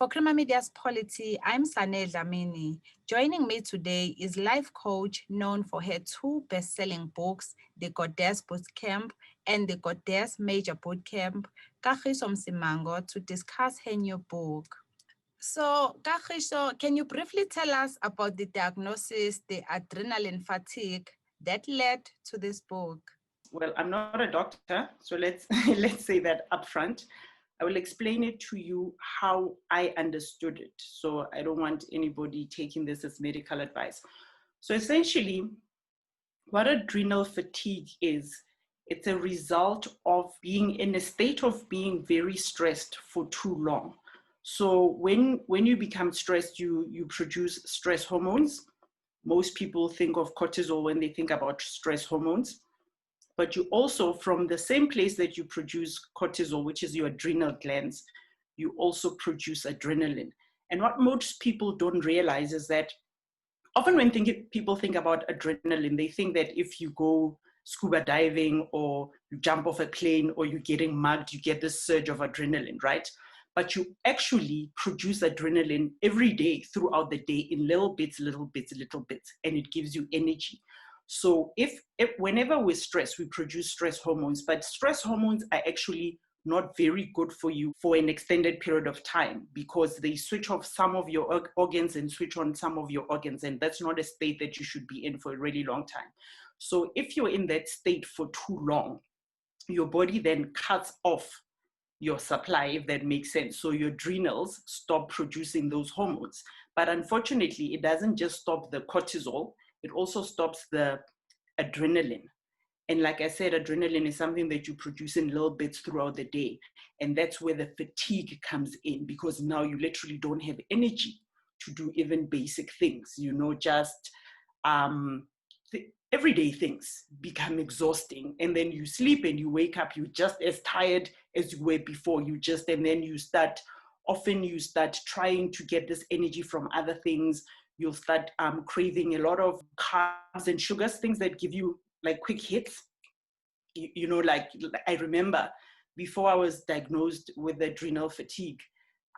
For Crema Media's Polity, I'm Sane Dlamini. Joining me today is life coach known for her two best-selling books, The Goddess Bootcamp and The Goddess Major Bootcamp, Kagiso Msimango, to discuss her new book. So, Kagiso, can you briefly tell us about the diagnosis, the adrenaline fatigue that led to this book? Well, I'm not a doctor, so let's let's say that upfront. I will explain it to you how I understood it. So I don't want anybody taking this as medical advice. So essentially, what adrenal fatigue is, it's a result of being in a state of being very stressed for too long. So when you become stressed, you produce stress hormones. Most people think of cortisol when they think about stress hormones. But you also, from the same place that you produce cortisol, which is your adrenal glands, you also produce adrenaline. And what most people don't realize is that often when people think about adrenaline, they think that if you go scuba diving or you jump off a plane or you're getting mugged, you get this surge of adrenaline, right? But you actually produce adrenaline every day throughout the day in little bits, and it gives you energy. So if whenever we're stressed, we produce stress hormones, but stress hormones are actually not very good for you for an extended period of time because they switch off some of your organs and switch on some of your organs. And that's not a state that you should be in for a really long time. So if you're in that state for too long, your body then cuts off your supply, if that makes sense. So your adrenals stop producing those hormones. But unfortunately, it doesn't just stop the cortisol, it also stops the adrenaline. And like I said, adrenaline is something that you produce in little bits throughout the day. And that's where the fatigue comes in, because now you literally don't have energy to do even basic things, just everyday things become exhausting. And then you sleep and you wake up, you're just as tired as you were before. And then you start trying to get this energy from other things. You'll start craving a lot of carbs and sugars, things that give you like quick hits. Like I remember before I was diagnosed with adrenal fatigue,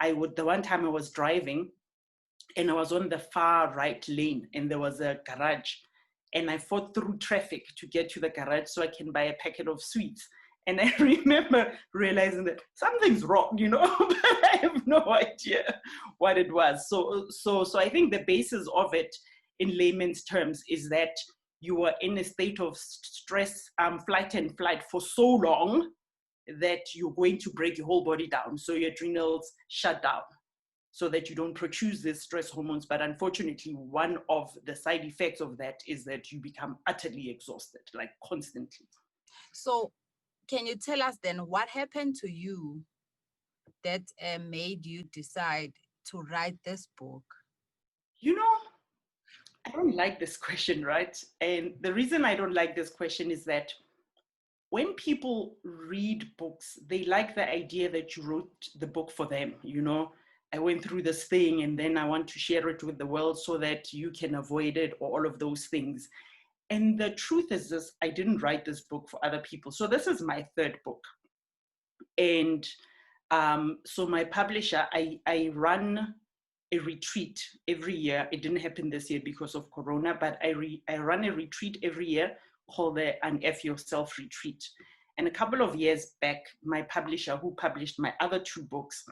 the one time I was driving and I was on the far right lane and there was a garage and I fought through traffic to get to the garage so I can buy a packet of sweets. And I remember realizing that something's wrong, but I have no idea what it was. So I think the basis of it in layman's terms is that you are in a state of stress, flight and flight for so long that you're going to break your whole body down. So your adrenals shut down so that you don't produce these stress hormones. But unfortunately, one of the side effects of that is that you become utterly exhausted, like constantly. So can you tell us then what happened to you that made you decide to write this book? I don't like this question, right? And the reason I don't like this question is that when people read books, they like the idea that you wrote the book for them. I went through this thing and then I want to share it with the world so that you can avoid it, or all of those things. And the truth is this, I didn't write this book for other people. So this is my third book. And so my publisher, I run a retreat every year. It didn't happen this year because of Corona, but I run a retreat every year called the Unf Yourself Retreat. And a couple of years back, my publisher, who published my other two books,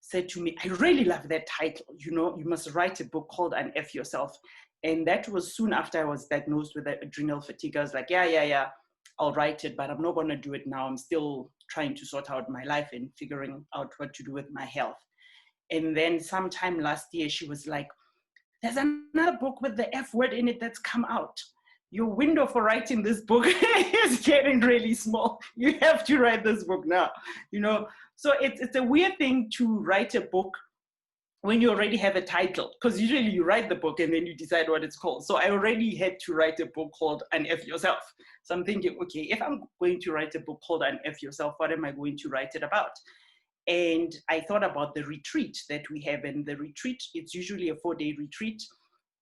said to me, I really love that title. You must write a book called Unf Yourself. And that was soon after I was diagnosed with adrenal fatigue. I was like, yeah, I'll write it, but I'm not going to do it now. I'm still trying to sort out my life and figuring out what to do with my health. And then sometime last year, she was like, there's another book with the F word in it that's come out. Your window for writing this book is getting really small. You have to write this book now, So it's a weird thing to write a book when you already have a title, because usually you write the book and then you decide what it's called. So I already had to write a book called Unf Yourself. So I'm thinking, okay, if I'm going to write a book called Unf Yourself, what am I going to write it about? And I thought about the retreat that we have. And the retreat, it's usually a 4-day retreat,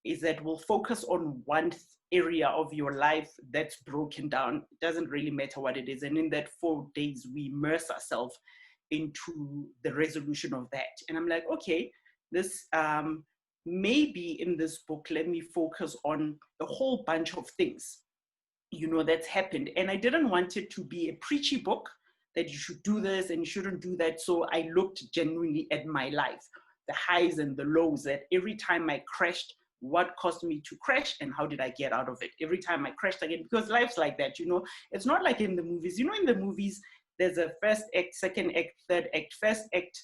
is that we'll focus on one area of your life that's broken down. It doesn't really matter what it is. And in that 4 days, we immerse ourselves into the resolution of that. And I'm like, okay, this maybe in this book, let me focus on a whole bunch of things, that's happened. And I didn't want it to be a preachy book that you should do this and you shouldn't do that. So I looked genuinely at my life, the highs and the lows, that every time I crashed, what caused me to crash and how did I get out of it? Every time I crashed again, because life's like that, it's not like in the movies. In the movies, there's a first act, second act, third act. First act,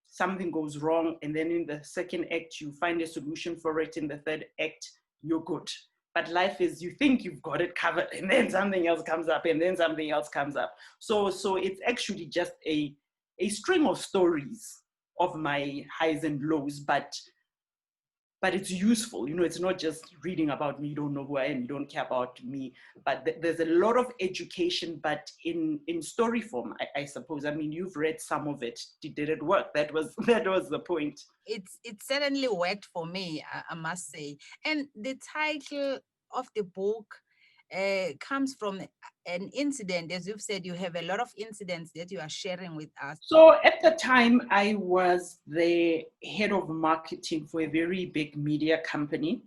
something goes wrong. And then in the second act, you find a solution for it. In the third act, you're good. But life is, you think you've got it covered and then something else comes up and then something else comes up. So it's actually just a string of stories of my highs and lows, but it's useful. It's not just reading about me, you don't know who I am, you don't care about me, but there's a lot of education, but in story form, I suppose. I mean, you've read some of it. Did it work? That was the point. It certainly worked for me, I must say. And the title of the book comes from an incident. As you've said, you have a lot of incidents that you are sharing with us. So at the time, I was the head of marketing for a very big media company.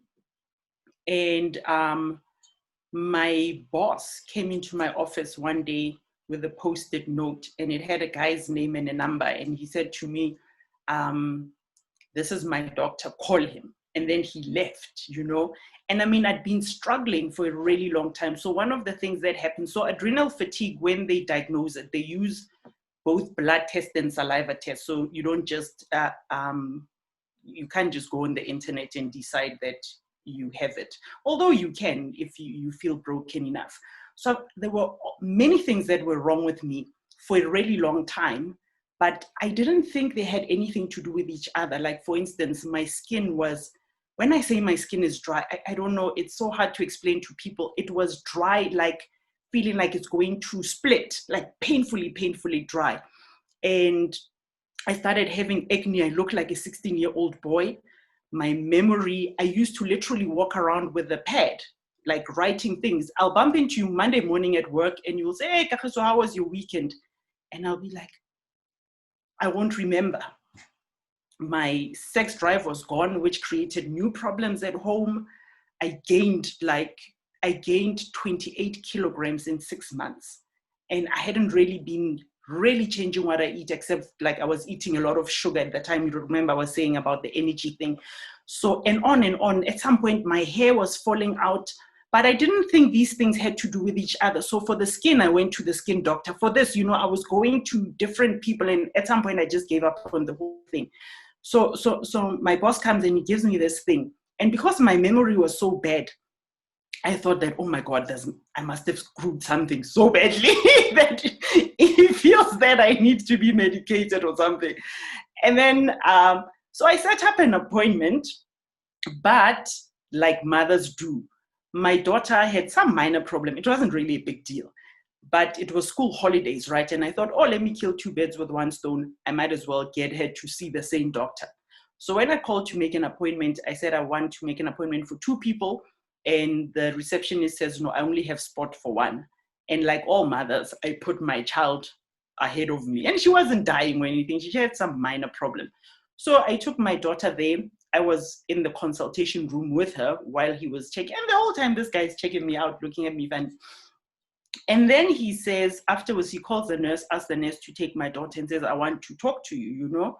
And my boss came into my office one day with a Post-it note, and it had a guy's name and a number. And he said to me, this is my doctor, call him. And then he left, And I mean, I'd been struggling for a really long time. So one of the things that happened, so adrenal fatigue, when they diagnose it, they use both blood tests and saliva tests. So you don't just, you can't just go on the internet and decide that you have it. Although you can if you feel broken enough. So there were many things that were wrong with me for a really long time. But I didn't think they had anything to do with each other. Like, for instance, my skin was, when I say my skin is dry, I don't know, it's so hard to explain to people. It was dry, like feeling like it's going to split, like painfully dry. And I started having acne. I looked like a 16-year-old boy. My memory, I used to literally walk around with a pad, like writing things. I'll bump into you Monday morning at work and you'll say, hey, Kagiso, how was your weekend? And I'll be like, I won't remember. My sex drive was gone, which created new problems at home. I gained 28 kilograms in 6 months. And I hadn't really been changing what I eat, except like I was eating a lot of sugar at the time. You remember I was saying about the energy thing. So, and on and on. At some point, my hair was falling out. But I didn't think these things had to do with each other. So for the skin, I went to the skin doctor. For this, I was going to different people. And at some point, I just gave up on the whole thing. So my boss comes and he gives me this thing. And because my memory was so bad, I thought that, oh my God, I must have screwed something so badly that it feels that I need to be medicated or something. And then, so I set up an appointment, but like mothers do, my daughter had some minor problem. It wasn't really a big deal, but it was school holidays, right? And I thought, oh, let me kill two birds with one stone. I might as well get her to see the same doctor. So when I called to make an appointment, I said, I want to make an appointment for 2 people. And the receptionist says, no, I only have spot for 1. And like all mothers, I put my child ahead of me. And she wasn't dying or anything. She had some minor problem. So I took my daughter there. I was in the consultation room with her while he was checking. And the whole time, this guy's checking me out, looking at me. And then he says, afterwards, he calls the nurse, asks the nurse to take my daughter and says, I want to talk to you,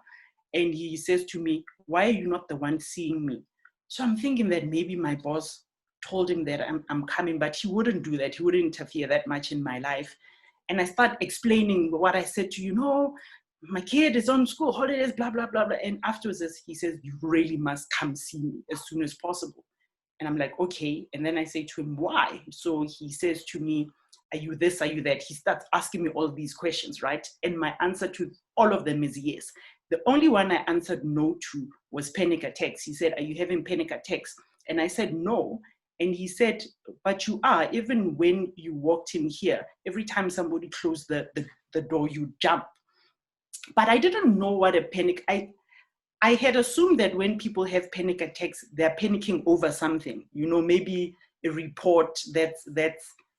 And he says to me, why are you not the one seeing me? So I'm thinking that maybe my boss told him that I'm coming, but he wouldn't do that. He wouldn't interfere that much in my life. And I start explaining what I said to you, my kid is on school holidays, blah, blah, blah, blah. And afterwards, he says, you really must come see me as soon as possible. And I'm like, okay. And then I say to him, why? So he says to me, are you this, are you that? He starts asking me all these questions, right? And my answer to all of them is yes. The only one I answered no to was panic attacks. He said, are you having panic attacks? And I said, no. And he said, but you are, even when you walked in here, every time somebody closed the door, you jump. But I didn't know what a panic, I had assumed that when people have panic attacks, they're panicking over something, maybe a report that's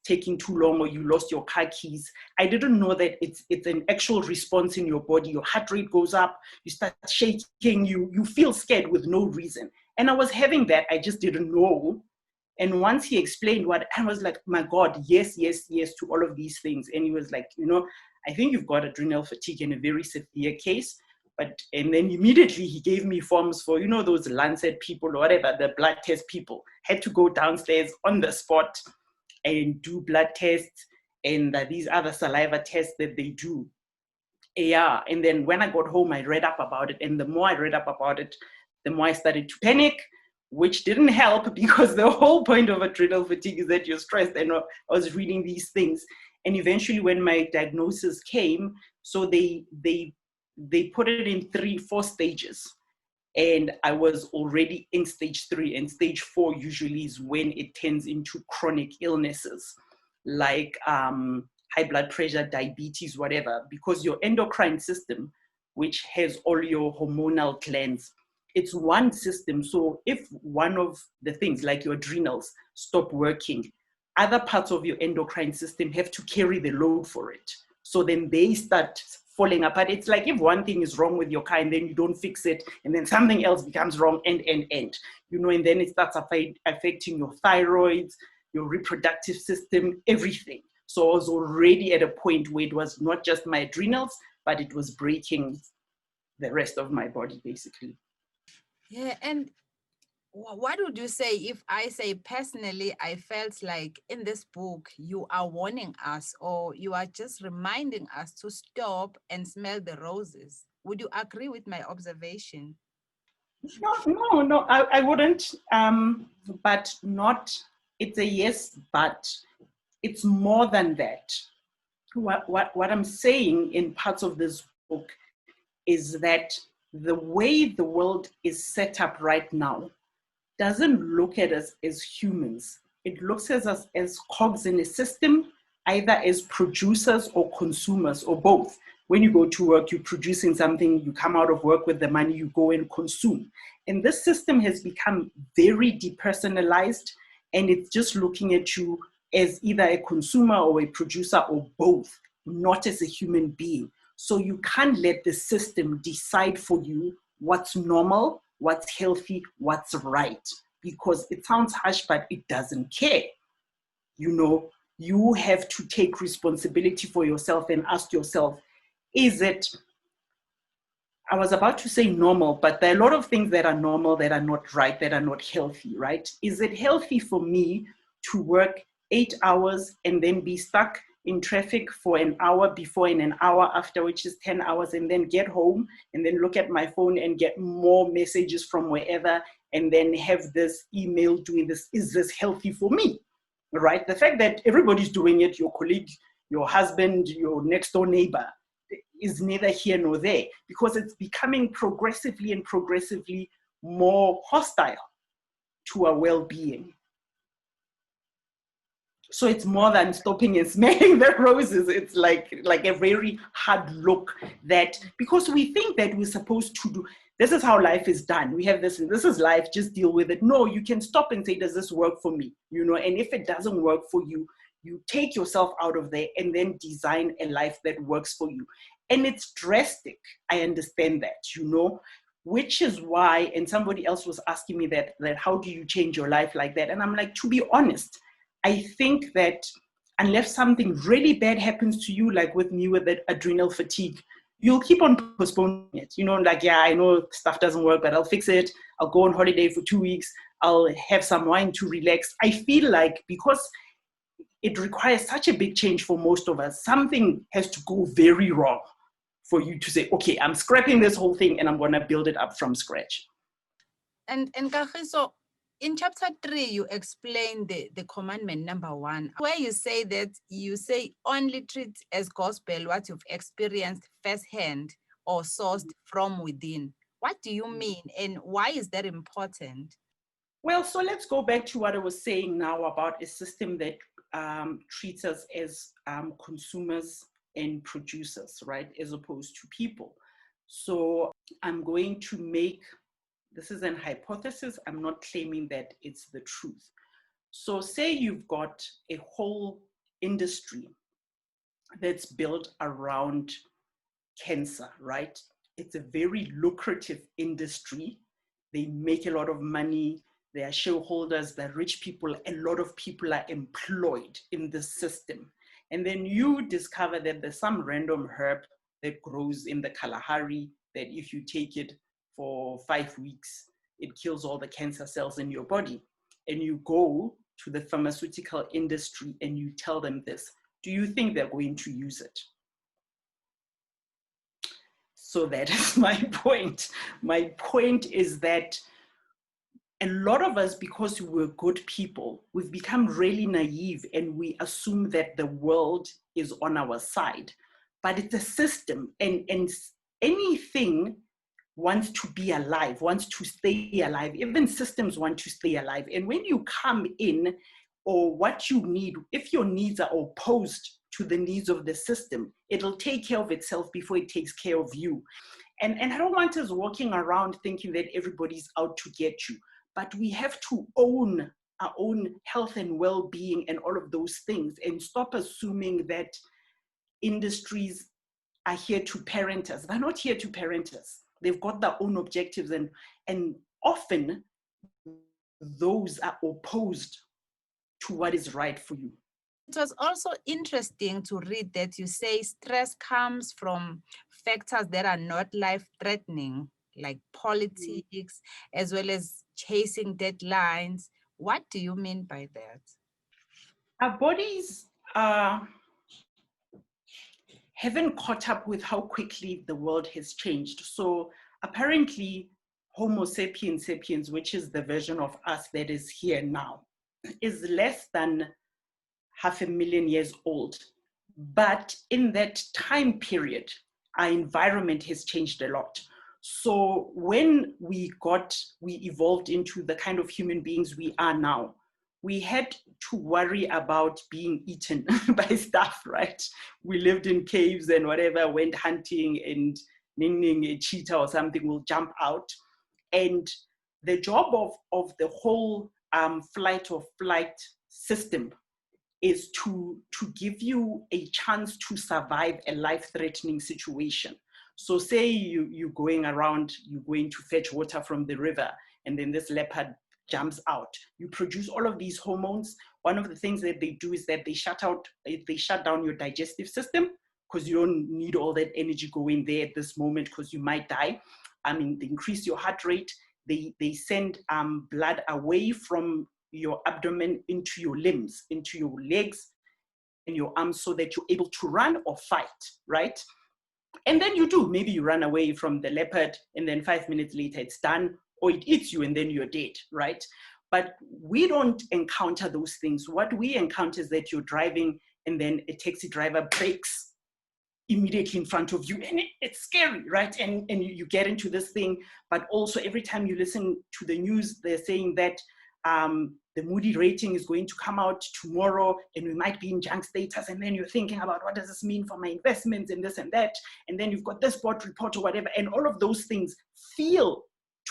taking too long or you lost your car keys. I didn't know that it's an actual response in your body. Your heart rate goes up, you start shaking, you feel scared with no reason. And I was having that, I just didn't know. And once he explained what, I was like, my God, yes, yes, yes to all of these things. And he was like, I think you've got adrenal fatigue in a very severe case. And then immediately he gave me forms for, those Lancet people or whatever, the blood test people. Had to go downstairs on the spot and do blood tests and these other saliva tests that they do. Yeah, and then when I got home, I read up about it. And the more I read up about it, the more I started to panic, which didn't help because the whole point of adrenal fatigue is that you're stressed. And I was reading these things. And eventually when my diagnosis came, so they put it in 3-4 stages. And I was already in stage 3, and stage 4 usually is when it turns into chronic illnesses like high blood pressure, diabetes, whatever, because your endocrine system, which has all your hormonal glands, it's one system. So if one of the things like your adrenals stop working, other parts of your endocrine system have to carry the load for it. So then they start falling apart. It's like if one thing is wrong with your car and then you don't fix it, and then something else becomes wrong, and then it starts affecting your thyroid, your reproductive system, everything. So I was already at a point where it was not just my adrenals, but it was breaking the rest of my body, basically. Yeah, and what would you say if I say personally, I felt like in this book, you are warning us or you are just reminding us to stop and smell the roses? Would you agree with my observation? No, I wouldn't. But not, it's a yes, but it's more than that. What I'm saying in parts of this book is that the way the world is set up right now doesn't look at us as humans. It looks at us as cogs in a system, either as producers or consumers or both. When you go to work, you're producing something, you come out of work with the money, you go and consume. And this system has become very depersonalized, and it's just looking at you as either a consumer or a producer or both, not as a human being. So you can't let the system decide for you what's normal, what's healthy, what's right, because it sounds harsh, but it doesn't care. You have to take responsibility for yourself and ask yourself, is it, I was about to say normal, but there are a lot of things that are normal that are not right, that are not healthy, right? Is it healthy for me to work 8 hours and then be stuck in traffic for an hour before and an hour after, which is 10 hours, and then get home and then look at my phone and get more messages from wherever, and then have this email doing this? Is this healthy for me, right? The fact that everybody's doing it, your colleague, your husband, your next door neighbor, is neither here nor there, because it's becoming progressively more hostile to our well-being. So it's more than stopping and smelling the roses. It's like a very hard look, that because we think that we're supposed to do, this is how life is done. We have this, and this is life, just deal with it. No, you can stop and say, does this work for me? And if it doesn't work for you, you take yourself out of there and then design a life that works for you. And it's drastic. I understand that, which is why, and somebody else was asking me that how do you change your life like that? And I'm like, to be honest, I think that unless something really bad happens to you, like with me with that adrenal fatigue, you'll keep on postponing it. Yeah, I know stuff doesn't work, but I'll fix it. I'll go on holiday for 2 weeks. I'll have some wine to relax. I feel like because it requires such a big change for most of us, something has to go very wrong for you to say, okay, I'm scrapping this whole thing and I'm going to build it up from scratch. And Kagiso, in chapter 3, you explain the commandment number 1, where you say only treat as gospel what you've experienced firsthand or sourced from within. What do you mean, and why is that important? Well, so let's go back to what I was saying now about a system that treats us as consumers and producers, right, as opposed to people. So I'm going to make, this is an hypothesis, I'm not claiming that it's the truth. So say you've got a whole industry that's built around cancer, right? It's a very lucrative industry. They make a lot of money. They are shareholders, they're rich people. A lot of people are employed in the system. And then you discover that there's some random herb that grows in the Kalahari that if you take it for 5 weeks, it kills all the cancer cells in your body. And you go to the pharmaceutical industry and you tell them this. Do you think they're going to use it? So that is my point. My point is that a lot of us, because we're good people, we've become really naive and we assume that the world is on our side. But it's a system, and anything wants to be alive, wants to stay alive. Even systems want to stay alive. And when you come in, or what you need, if your needs are opposed to the needs of the system, it'll take care of itself before it takes care of you. And I don't want us walking around thinking that everybody's out to get you, but we have to own our own health and well-being and all of those things, and stop assuming that industries are here to parent us. They're not here to parent us. They've got their own objectives, and often those are opposed to what is right for you. It was also interesting to read that you say stress comes from factors that are not life-threatening, like politics, as well as chasing deadlines. What do you mean by that? Our bodies haven't caught up with how quickly the world has changed. So apparently, Homo sapiens sapiens, which is the version of us that is here now, is less than 500,000 years old. But in that time period, our environment has changed a lot. So when we evolved into the kind of human beings we are now, we had to worry about being eaten by stuff, right? We lived in caves and whatever, went hunting, and ning a cheetah or something will jump out. And the job of the whole flight or flight system is to give you a chance to survive a life-threatening situation. So say you're going around, you're going to fetch water from the river, and then this leopard jumps out. You produce all of these hormones. One of the things that they do is that they shut down your digestive system, because you don't need all that energy going there at this moment, because you might die. They increase your heart rate. They send blood away from your abdomen into your limbs, into your legs and your arms, so that you're able to run or fight, right? And then maybe you run away from the leopard, and then 5 minutes later it's done, or it eats you and then you're dead, right? But we don't encounter those things. What we encounter is that you're driving and then a taxi driver brakes immediately in front of you, and it's scary, right? And you get into this thing. But also every time you listen to the news, they're saying that the Moody rating is going to come out tomorrow and we might be in junk status, and then you're thinking about, what does this mean for my investments and this and that, and then you've got this board report or whatever, and all of those things feel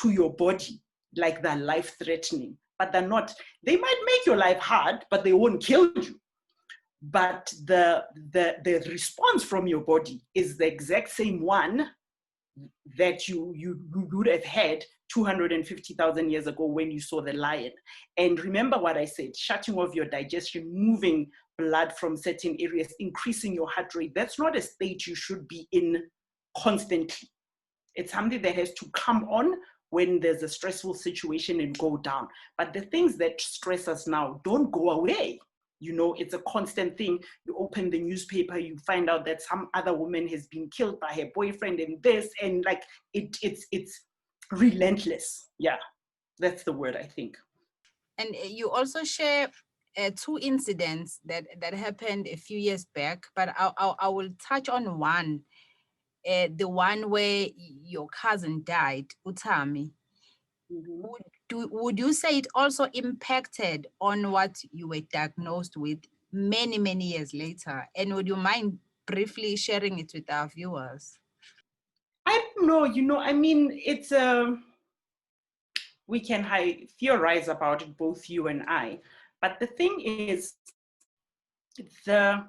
to your body like they're life-threatening, but they're not. They might make your life hard, but they won't kill you. But the response from your body is the exact same one that you would have had 250,000 years ago when you saw the lion. And remember what I said, shutting off your digestion, moving blood from certain areas, increasing your heart rate. That's not a state you should be in constantly. It's something that has to come on when there's a stressful situation and go down. But the things that stress us now don't go away. It's a constant thing. You open the newspaper, you find out that some other woman has been killed by her boyfriend and this, and like it's relentless. Yeah, that's the word, I think. And you also share 2 incidents that happened a few years back, but I will touch on one. The one where your cousin died, Utami. Mm-hmm. Would you say it also impacted on what you were diagnosed with many, many years later? And would you mind briefly sharing it with our viewers? I don't know, it's we can theorize about it, both you and I. But the thing is, the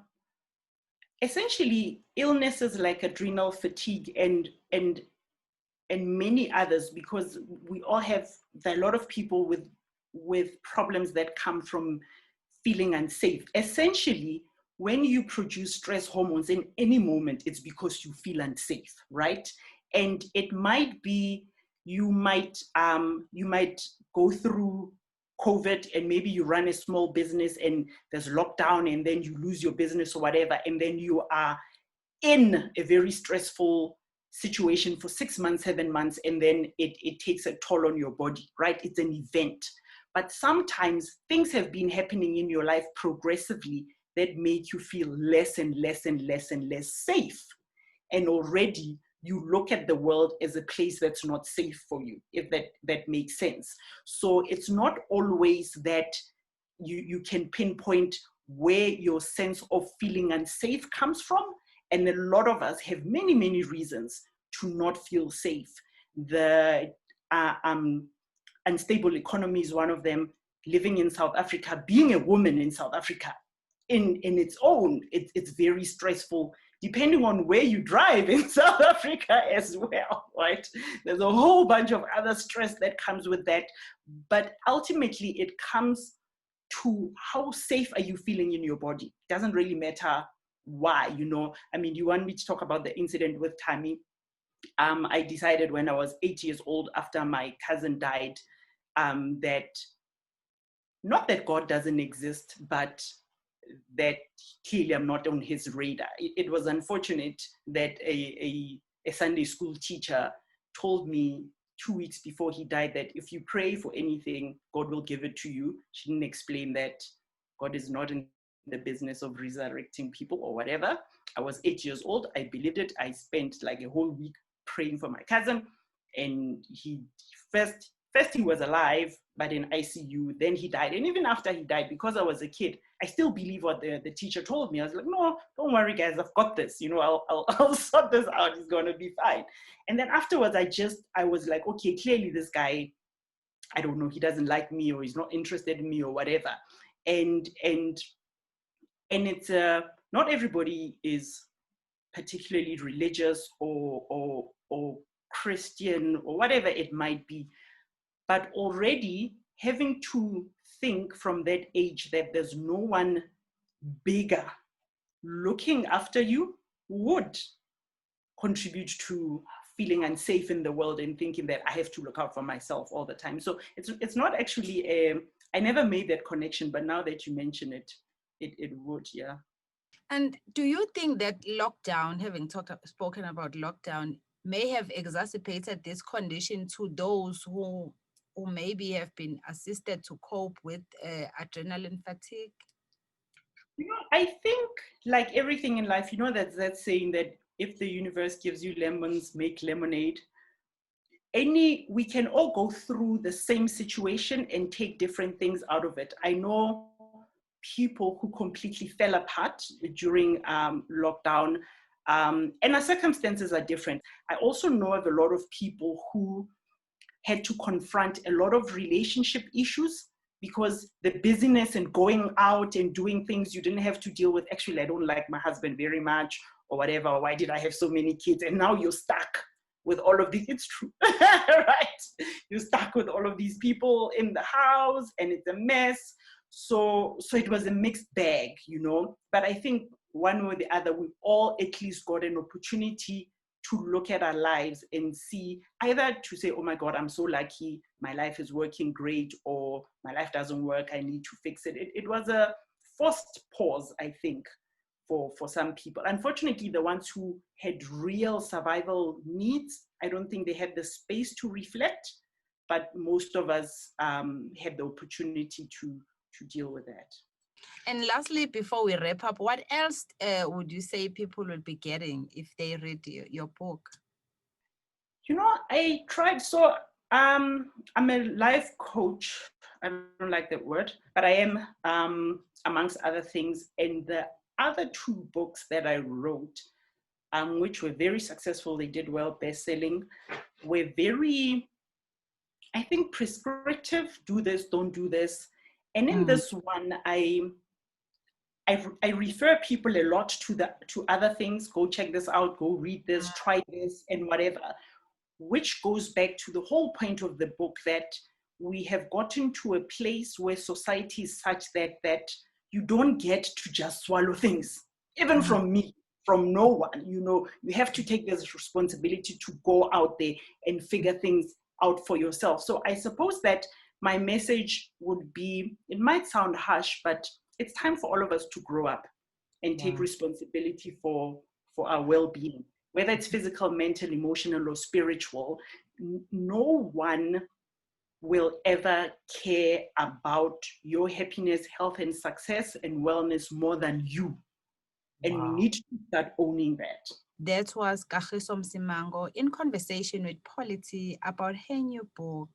essentially illnesses like adrenal fatigue and many others, because we all have a lot of people with problems that come from feeling unsafe. Essentially, when you produce stress hormones in any moment, it's because you feel unsafe, right? And it might be you might go through COVID and maybe you run a small business and there's lockdown and then you lose your business or whatever, and then you are in a very stressful situation for 6 months, 7 months, and then it takes a toll on your body, right? It's an event. But sometimes things have been happening in your life progressively that make you feel less and less and less and less safe. And already you look at the world as a place that's not safe for you, if that makes sense. So it's not always that you can pinpoint where your sense of feeling unsafe comes from. And a lot of us have many, many reasons to not feel safe. The unstable economy is one of them. Living in South Africa, being a woman in South Africa, in its own, it's very stressful, depending on where you drive in South Africa as well, right? There's a whole bunch of other stress that comes with that. But ultimately, it comes to how safe are you feeling in your body. It doesn't really matter why, you know. I mean, you want me to talk about the incident with Tammy? I decided when I was 8 years old, after my cousin died, that not that God doesn't exist, but that clearly I'm not on his radar. It was unfortunate that a Sunday school teacher told me 2 weeks before he died that if you pray for anything, God will give it to you. She didn't explain that God is not in the business of resurrecting people or whatever. I was 8 years old. I believed it. I spent like a whole week praying for my cousin, and he first he was alive, but in ICU. Then he died. And even after he died, because I was a kid, I still believe what the teacher told me. I was like, no, don't worry, guys, I've got this. You know, I'll sort this out. It's going to be fine. And then afterwards, I was like, okay, clearly this guy, I don't know, he doesn't like me, or he's not interested in me, or whatever. And it's not everybody is particularly religious or Christian or whatever it might be. But already having to think from that age that there's no one bigger looking after you would contribute to feeling unsafe in the world and thinking that I have to look out for myself all the time. So it's not actually I never made that connection, but now that you mention it, it would, yeah. And do you think that lockdown, having spoken about lockdown, may have exacerbated this condition to those who maybe have been assisted to cope with adrenaline fatigue? You know, I think like everything in life, you know, that saying that if the universe gives you lemons, make lemonade. We can all go through the same situation and take different things out of it. I know people who completely fell apart during lockdown, and our circumstances are different. I also know of a lot of people who had to confront a lot of relationship issues because the busyness and going out and doing things you didn't have to deal with. Actually, I don't like my husband very much, or whatever. Why did I have so many kids? And now you're stuck with all of these. It's true, right? You're stuck with all of these people in the house and it's a mess. So it was a mixed bag, you know. But I think one way or the other, we all at least got an opportunity to look at our lives and see, either to say, oh my God, I'm so lucky, my life is working great, or my life doesn't work, I need to fix it. It was a forced pause, I think, for some people. Unfortunately, the ones who had real survival needs, I don't think they had the space to reflect, but most of us had the opportunity to deal with that. And lastly, before we wrap up, what else would you say people will be getting if they read your book? You know, I tried. So I'm a life coach. I don't like that word, but I am amongst other things. And the other 2 books that I wrote, which were very successful, they did well, best-selling, were very, I think, prescriptive. Do this, don't do this. And in this one, I refer people a lot to other things. Go check this out, go read this, try this, and whatever, which goes back to the whole point of the book, that we have gotten to a place where society is such that you don't get to just swallow things, even from me, from no one. You have to take this responsibility to go out there and figure things out for yourself. So I suppose that my message would be, it might sound harsh, but it's time for all of us to grow up and take responsibility for our well-being, whether it's physical, mental, emotional, or spiritual. No one will ever care about your happiness, health, and success and wellness more than you. And we need to start owning that. That was Kagiso Msimango in conversation with Polity about her new book.